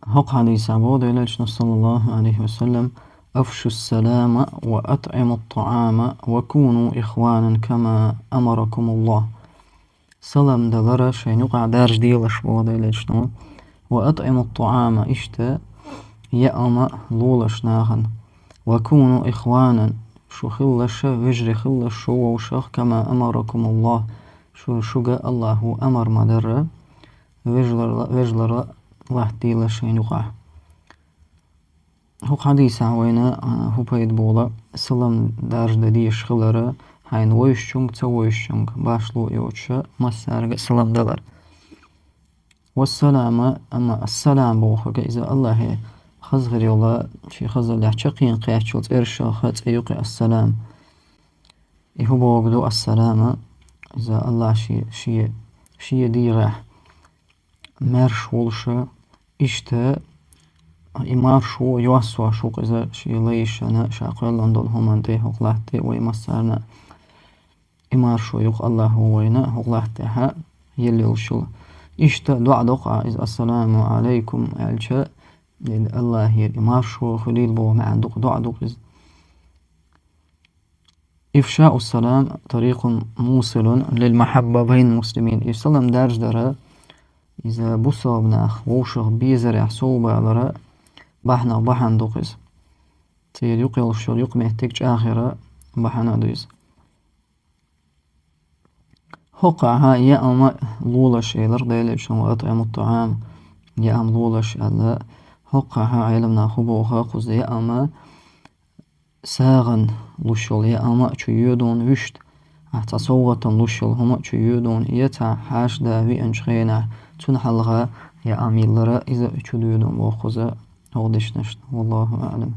هق حديث عبود إلى صلى الله عليه وسلم: أفشوا السلام وأطعموا الطعام وكونوا إخوانا كما أمركم الله. سلام دلرا شين يقع دارج ديلش بود إلى شنو. وأطعموا الطعام إشتا يأما لولش ناهن. وكونوا إخوانا شو خلش وجري خلش شو وشخ كما أمركم الله شو شجع الله أمر مدرة وجلر الله ديلش شين يقع. هو حديث عوينا هو بيد بولا سلام دارج ديش خلرا هاين ويشونغ تويشونغ باشلو يوتشا مسارج سلام دلر. والسلام أما السلام بوخك إذا الله خزغر يلا شي خزر لحشقين قياتشوت إرشا خط يقع السلام إهو بوغدو السلام إذا الله شي ديرح مرش ولشا إشتا إمار شو يوسوا شو إذا شي ليش أنا شاقل لندن هم أنتي هقلاتي ويمسرنا إمار شو يق الله هو وينا هقلاتها يلي وشو إشتا دعاء دقع إذا السلام عليكم الشاء الله هي إمار شو خليل بو مع دعاء دق. إفشاء السلام طريق موصل للمحبة بين المسلمين. السلام دارج درا إذا بصابنا ووشغ بيزرع صوبة على بحنا بحن دقيس تير يقيل الشر يقمه تكج آخرة بحنا دويس. هقعها يأم لولش إلر ديلش وأطعم الطعام يأم لولش ألا هقعها علمنا خبوها قز يأم ساغن لشل يأم تشيودون وشت حتى صوة لشل هم تشيودون يتا حاش داوي أنشغينا تنحلغا يأم يلرا إذا تشيودون وخزا هودش نشت والله أعلم.